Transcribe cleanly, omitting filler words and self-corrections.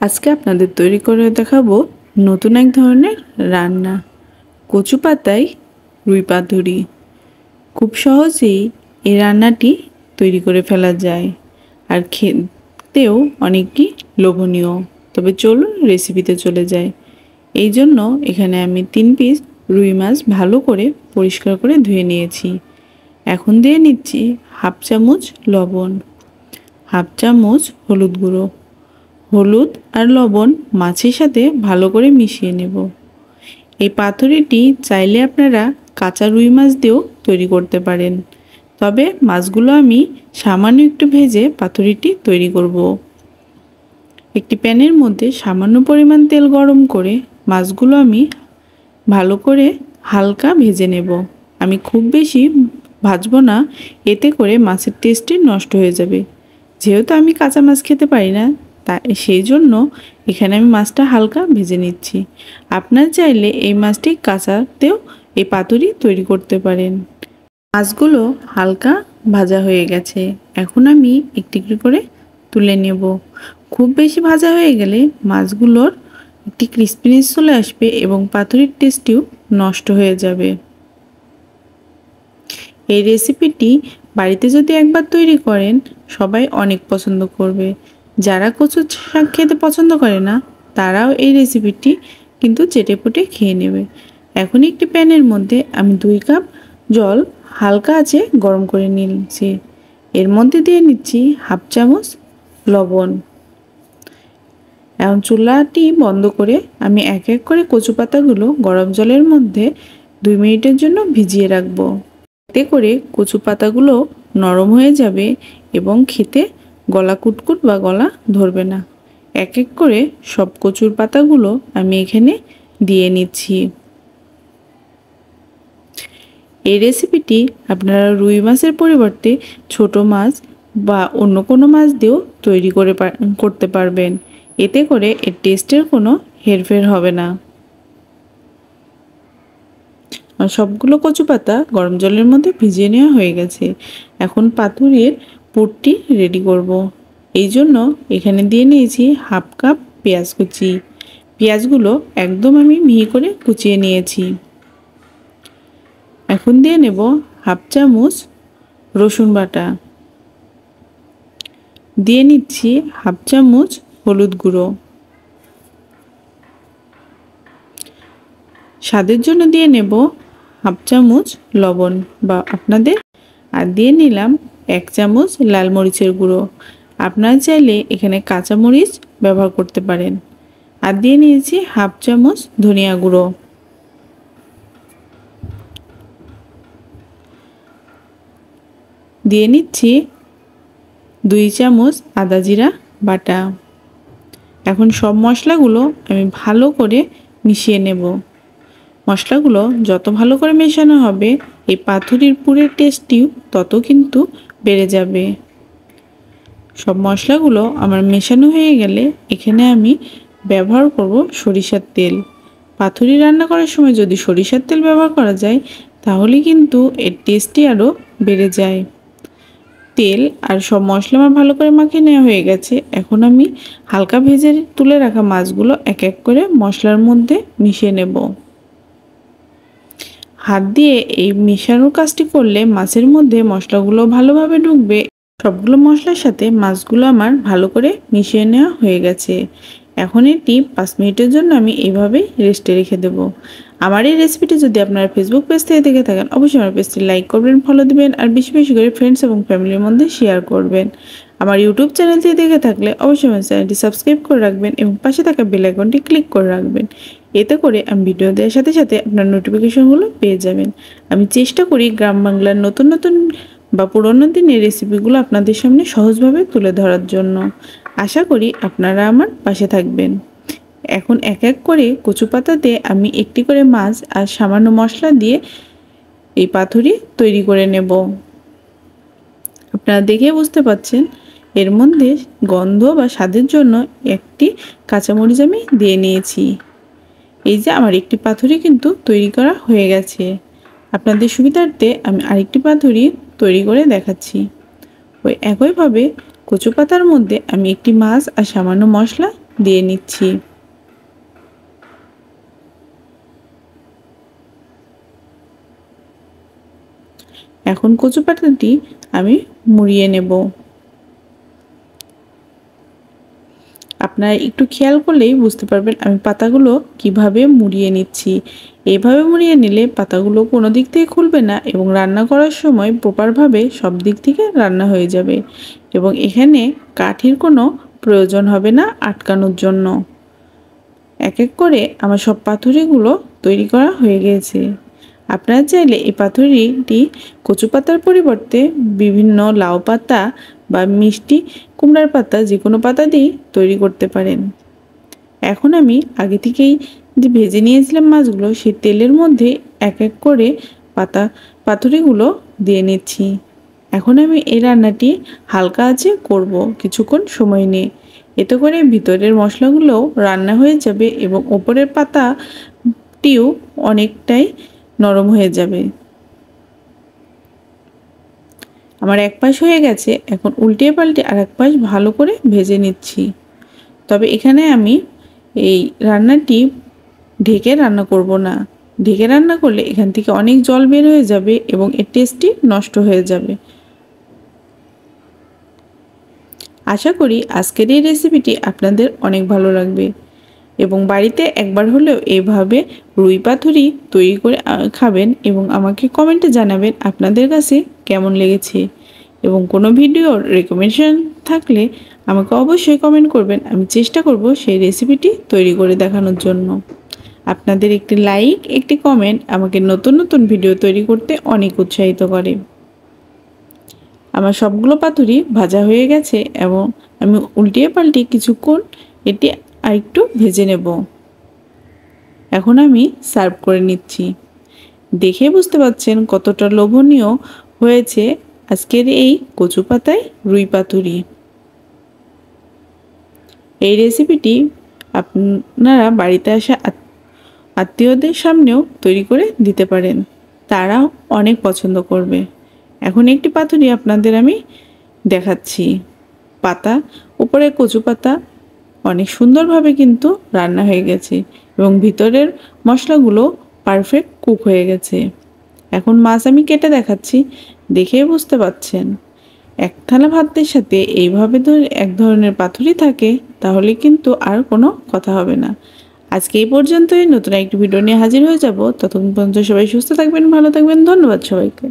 আজকে আপনাদের তৈরি করে দেখাবো নতুন এক ধরনের রান্না, কচু পাতায় রুই পাতুরি। খুব সহজেই এই রান্নাটি তৈরি করে ফেলা যায় আর খেতেও অনেকটি লোভনীয়। তবে চলুন রেসিপিতে চলে যায়। এই জন্য এখানে আমি 3 পিস রুই মাছ ভালো করে পরিষ্কার করে ধুয়ে নিয়েছি। এখন দিয়ে নিচ্ছি হাফ চামচ লবণ, হাফ চামচ হলুদ গুঁড়ো। হলুদ আর লবণ মাছের সাথে ভালো করে মিশিয়ে নেব। এই পাতুরিটি চাইলে আপনারা কাঁচা রুই মাছ দিয়েও তৈরি করতে পারেন, তবে মাছগুলো আমি সামান্য একটু ভেজে পাতুরিটি তৈরি করব। একটি প্যানের মধ্যে সামান্য পরিমাণ তেল গরম করে মাছগুলো আমি ভালো করে হালকা ভেজে নেব। আমি খুব বেশি ভাজবো না, এতে করে মাছের টেস্টটি নষ্ট হয়ে যাবে। যেহেতু আমি কাঁচা মাছ খেতে পারি না, তাই সেই জন্য এখানে আমি মাছটা হালকা ভেজে নিচ্ছি। আপনার চাইলে এই মাছটি কাঁচাতেও এই পাতুরি তৈরি করতে পারেন। মাছগুলো হালকা ভাজা হয়ে গেছে, এখন আমি একটি একটি করে তুলে নেব। খুব বেশি ভাজা হয়ে গেলে মাছগুলোর একটি ক্রিস্পিনেস চলে আসবে এবং পাতুরির টেস্টটিও নষ্ট হয়ে যাবে। এই রেসিপিটি বাড়িতে যদি একবার তৈরি করেন সবাই অনেক পছন্দ করবে। যারা কচু শাক খেতে পছন্দ করে না তারাও এই রেসিপিটি কিন্তু চেটেপুটে খেয়ে নেবে। এখন একটি প্যানের মধ্যে আমি 2 কাপ জল হালকা আছে গরম করে নিচ্ছি। এর মধ্যে দিয়ে নিচ্ছি হাফ চামচ লবণ। এখন চুলাটি বন্ধ করে আমি এক এক করে কচু পাতাগুলো গরম জলের মধ্যে 2 মিনিটের জন্য ভিজিয়ে রাখবো। এতে করে কচু পাতাগুলো নরম হয়ে যাবে এবং খেতে গলা কুটকুট বা গলা ধরবে না। এক এক করে সব কচুর পাতাগুলো আমি এখানে দিয়ে নিচ্ছি। এই রেসিপিটি আপনারা রুই মাছের পরিবর্তে ছোট মাছ বা অন্য কোনো মাছ দিয়েও তৈরি করতে পারবেন। এতে করে এর টেস্টের কোনো হেরফের হবে না। সবগুলো কচু পাতা গরম জলের মধ্যে ভিজিয়ে নেওয়া হয়ে গেছে। এখন পাতুরির পুরটি রেডি করব। এই জন্য এখানে দিয়ে নিয়েছি হাফ কাপ পেঁয়াজ কুচি। পেঁয়াজগুলো একদম আমি মিহি করে কুচিয়ে নিয়েছি। এখন দিয়ে নেব হাফ চামচ রসুন বাটা, দিয়ে নিচ্ছি হাফ চামচ হলুদ গুঁড়ো, স্বাদের জন্য দিয়ে নেব হাফ চামচ লবণ বা আপনাদের, আর দিয়ে নিলাম 1 চামচ লাল মরিচের গুঁড়ো। আপনারা চাইলে এখানে কাঁচা মরিচ ব্যবহার করতে পারেন। আর দিয়ে নিয়েছি হাফ চামচ ধনিয়া গুঁড়ো। দিয়ে নিচ্ছি 2 চামচ আদা জিরা বাটা। এখন সব মশলাগুলো আমি ভালো করে মিশিয়ে নেব। মশলাগুলো যত ভালো করে মেশানো হবে এই পাতুরির পুরের টেস্টটিও তত কিন্তু বেড়ে যাবে। সব মশলাগুলো আমার মেশানো হয়ে গেলে এখানে আমি ব্যবহার করব সরিষার তেল। পাতুরি রান্না করার সময় যদি সরিষার তেল ব্যবহার করা যায় তাহলে কিন্তু এর টেস্টই আরও বেড়ে যায়। তেল আর সব মশলা আমার ভালো করে মাখিয়ে নেওয়া হয়ে গেছে। এখন আমি হালকা ভেজে তুলে রাখা মাছগুলো এক এক করে মশলার মধ্যে মিশিয়ে নেব। হাত দিয়ে এই মেশানোর কাজটি করলে মাছের মধ্যে মশলাগুলো ভালোভাবে ঢুকবে। সবগুলো মশলার সাথে মাছগুলো আমার ভালো করে মিশিয়ে নেওয়া হয়ে গেছে। এখন এটি 5 মিনিটের জন্য আমি এইভাবেই রেস্টে রেখে দেব। আমার এই রেসিপিটি যদি আপনারা ফেসবুক পেজ থেকে দেখে থাকেন অবশ্যই আমার পেজটি লাইক করবেন, ফলো দিবেন আর বেশি বেশি করে ফ্রেন্ডস এবং ফ্যামিলির মধ্যে শেয়ার করবেন। আমার ইউটিউব চ্যানেল থেকে দেখে থাকলে অবশ্যই আমার চ্যানেলটি সাবস্ক্রাইব করে রাখবেন এবং পাশে থাকা বেল আইকনটি ক্লিক করে রাখবেন। এতে করে আমি ভিডিও দেওয়ার সাথে সাথে আপনার নোটিফিকেশনগুলো পেয়ে যাবেন। আমি চেষ্টা করি গ্রাম বাংলার নতুন নতুন বা পুরোনো দিনের রেসিপিগুলো আপনাদের সামনে সহজভাবে তুলে ধরার জন্য। আশা করি আপনারা আমার পাশে থাকবেন। এখন এক এক করে কচু পাতাতে আমি একটি করে মাছ আর সামান্য মশলা দিয়ে এই পাতুরি তৈরি করে নেব। আপনারা দেখে বুঝতে পাচ্ছেন এর মধ্যে গন্ধ বা স্বাদের জন্য একটি কাঁচামরিচ আমি দিয়ে নিয়েছি। এই যে আমার একটি পাতুরি কিন্তু তৈরি করা হয়ে গেছে। আপনাদের সুবিধার্থে আমি আরেকটি পাতুরি তৈরি করে দেখাচ্ছি। ওই একইভাবে কচু পাতার মধ্যে আমি একটি মাছ আর সামান্য মশলা দিয়ে নিচ্ছি। এখন কচু পাতাটি আমি মুড়িয়ে নেব। আপনারা একটু খেয়াল করলেই বুঝতে পারবেন আমি পাতাগুলো কিভাবে মুড়িয়ে নিচ্ছি। এইভাবে মুড়িয়ে নিলে পাতাগুলো কোনো দিক থেকে খুলবে না এবং রান্না করার সময় প্রপারভাবে সব দিক থেকে রান্না হয়ে যাবে এবং এখানে কাঠির কোনো প্রয়োজন হবে না আটকানোর জন্য। এক এক করে আমার সব পাতুরিগুলো তৈরি করা হয়ে গেছে। আপনারা চাইলে এই পাতুরিটি কচু পাতার পরিবর্তে বিভিন্ন লাউ পাতা বা মিষ্টি কুমড়ার পাতা যে কোনো পাতা দিয়ে তৈরি করতে পারেন। এখন আমি আগে থেকেই যে ভেজে নিয়েছিলাম মাছগুলো সেই তেলের মধ্যে এক এক করে পাতুরিগুলো দিয়ে নিচ্ছি। এখন আমি এই রান্নাটি হালকা আঁচে করব কিছুক্ষণ সময় নিয়ে। এতে করে ভিতরের মশলাগুলোও রান্না হয়ে যাবে এবং ওপরের পাতাটিও অনেকটাই নরম হয়ে যাবে। আমার এক পাশ হয়ে গেছে, এখন উল্টে পাল্টে আর এক পাশ ভালো করে ভেজে নিচ্ছি। তবে এখানে আমি এই রান্নাটি ঢেকে রান্না করব না। ঢেকে রান্না করলে এখান থেকে অনেক জল বের হয়ে যাবে এবং এর টেস্টটি নষ্ট হয়ে যাবে। আশা করি আজকের এই রেসিপিটি আপনাদের অনেক ভালো লাগবে এবং বাড়িতে একবার হলেও এইভাবে রুই পাতুরি তৈরি করে খাবেন এবং আমাকে কমেন্টে জানাবেন আপনাদের কাছে কেমন লেগেছে এবং কোনো ভিডিওর রেকমেন্ডেশন থাকলে আমাকে অবশ্যই কমেন্ট করবেন। আমি চেষ্টা করব সেই রেসিপিটি তৈরি করে দেখানোর জন্য। আপনাদের একটি লাইক, একটি কমেন্ট আমাকে নতুন নতুন ভিডিও তৈরি করতে অনেক উৎসাহিত করে। আমার সবগুলো পাতুরি ভাজা হয়ে গেছে এবং আমি উল্টিয়ে পাল্টিয়ে কিছুক্ষণ এটি আরেকটু ভেজে নেব। এখন আমি সার্ভ করে নিচ্ছি। দেখে বুঝতে পারছেন কতটা লোভনীয় হয়েছে আজকের এই কচু পাতায় রুই পাতুরি। এই রেসিপিটি আপনারা বাড়িতে আসা আত্মীয়দের সামনেও তৈরি করে দিতে পারেন, তারাও অনেক পছন্দ করবে। এখন একটি পাতুরি আপনাদের আমি দেখাচ্ছি। পাতা উপরে কচু পাতা অনেক সুন্দরভাবে কিন্তু রান্না হয়ে গেছে এবং ভিতরের মশলাগুলো পারফেক্ট কুক হয়ে গেছে। এখন মাছ আমি কেটে দেখাচ্ছি, দেখে বুঝতে পাচ্ছেন। এক থালা ভাতের সাথে এইভাবে এক ধরনের পাতুরি থাকে তাহলে কিন্তু আর কোনো কথা হবে না। আজকে এই পর্যন্তই। নতুন একটি ভিডিও নিয়ে হাজির হয়ে যাব। ততক্ষণ পর্যন্ত সবাই সুস্থ থাকবেন, ভালো থাকবেন। ধন্যবাদ সবাইকে।